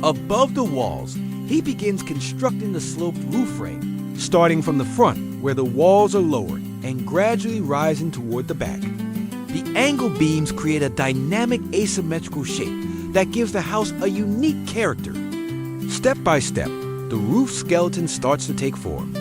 Above the walls, he begins constructing the sloped roof frame, starting from the front where the walls are lowered and gradually rising toward the back. The angle beams create a dynamic asymmetrical shape that gives the house a unique character. Step by step, the roof skeleton starts to take form.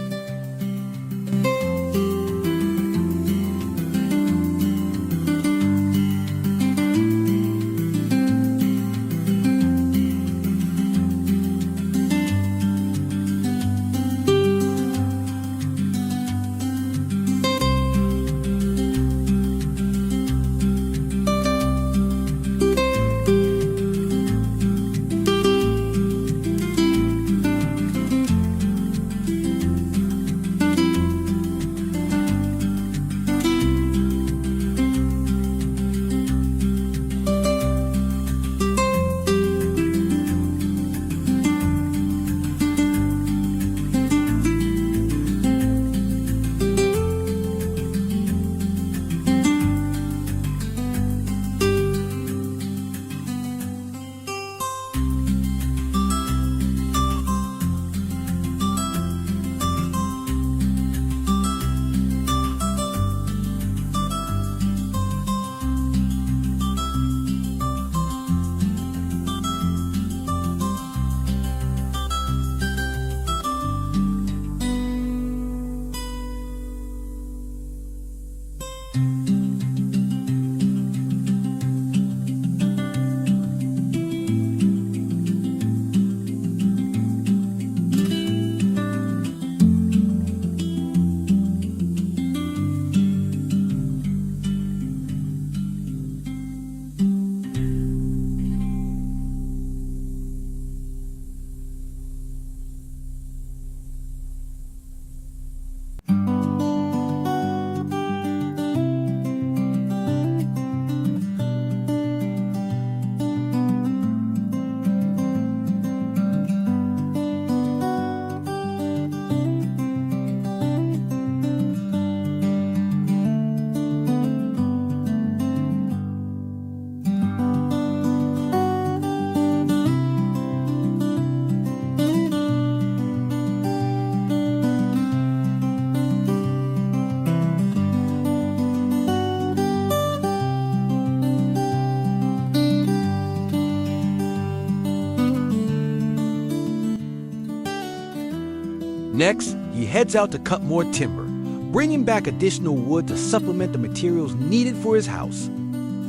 Next, he heads out to cut more timber, bringing back additional wood to supplement the materials needed for his house.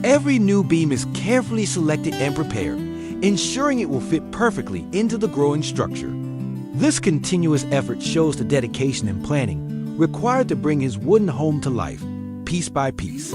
Every new beam is carefully selected and prepared, ensuring it will fit perfectly into the growing structure. This continuous effort shows the dedication and planning required to bring his wooden home to life, piece by piece.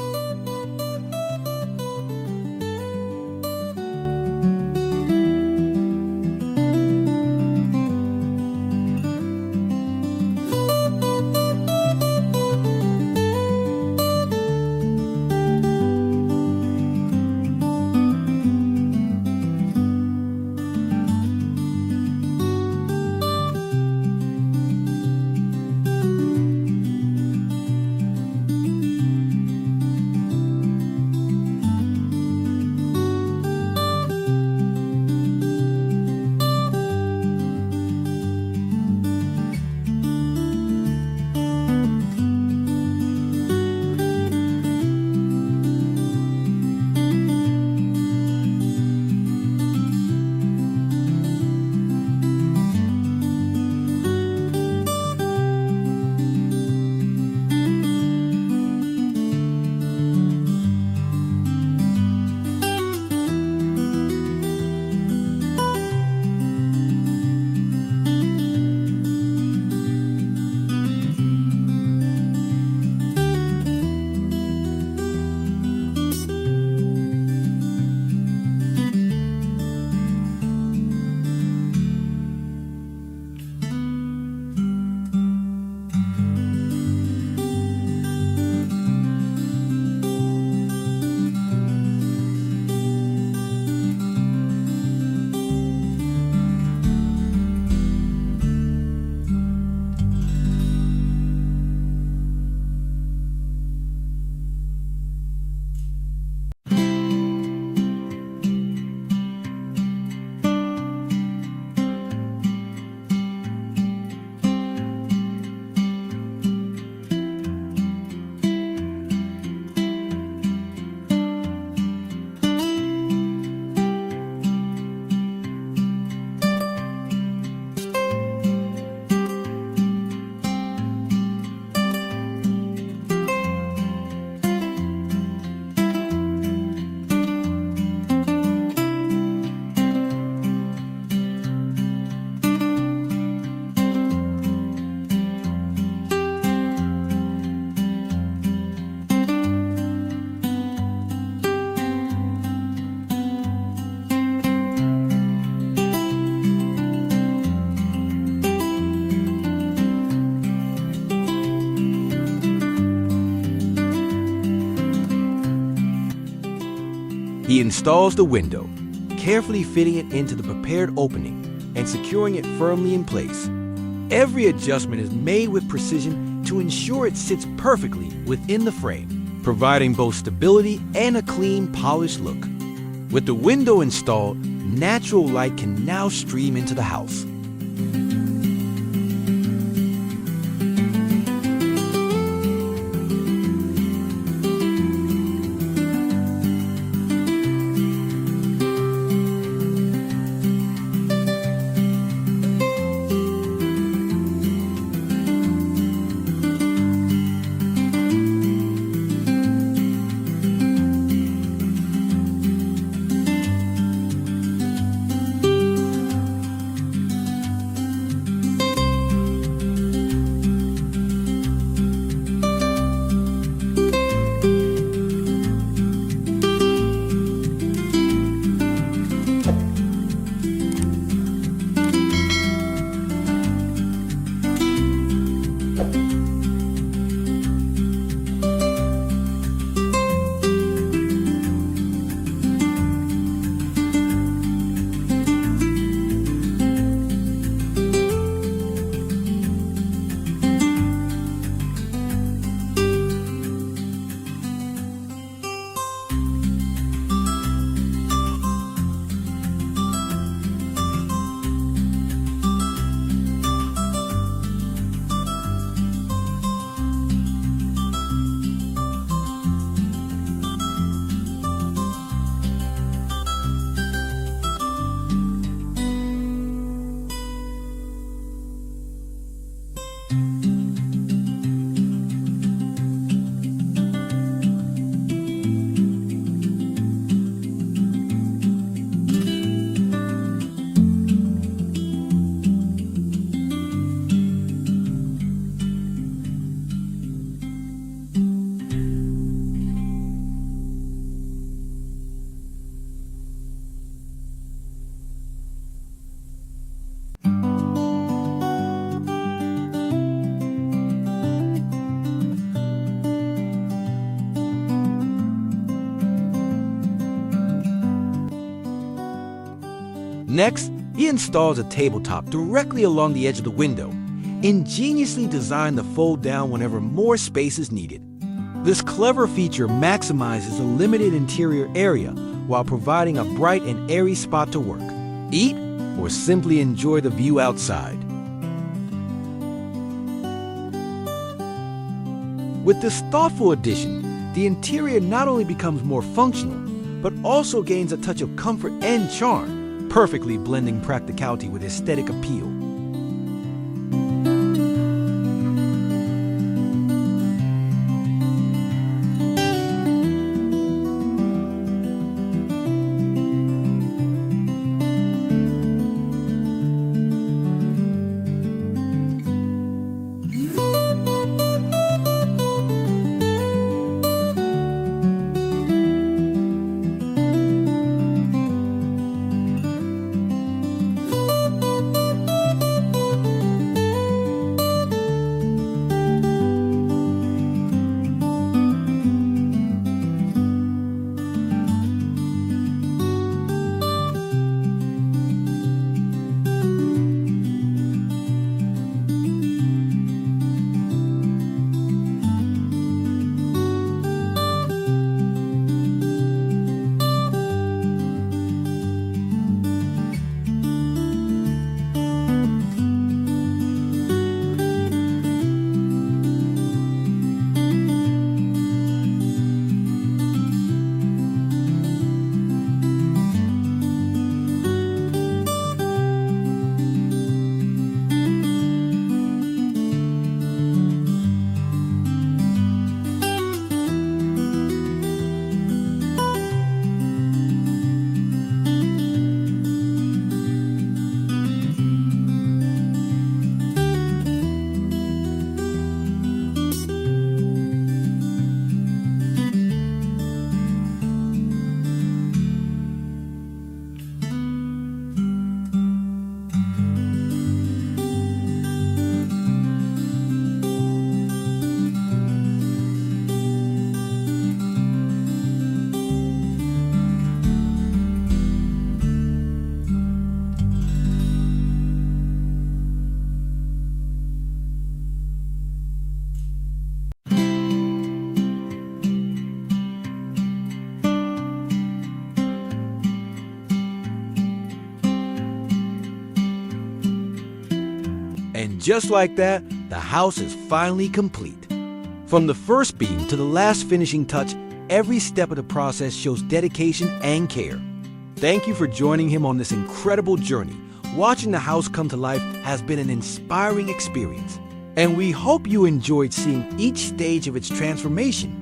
He installs the window, carefully fitting it into the prepared opening and securing it firmly in place. Every adjustment is made with precision to ensure it sits perfectly within the frame, providing both stability and a clean, polished look. With the window installed, natural light can now stream into the house. Next, he installs a tabletop directly along the edge of the window, ingeniously designed to fold down whenever more space is needed. This clever feature maximizes the limited interior area while providing a bright and airy spot to work, eat, or simply enjoy the view outside. With this thoughtful addition, the interior not only becomes more functional, but also gains a touch of comfort and charm, perfectly blending practicality with aesthetic appeal. just like that, the house is finally complete. From the first beam to the last finishing touch, every step of the process shows dedication and care. Thank you for joining him on this incredible journey. Watching the house come to life has been an inspiring experience, and we hope you enjoyed seeing each stage of its transformation.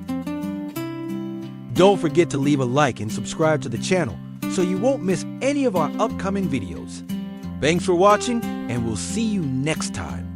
Don't forget to leave a like and subscribe to the channel so you won't miss any of our upcoming videos. Thanks for watching, and we'll see you next time.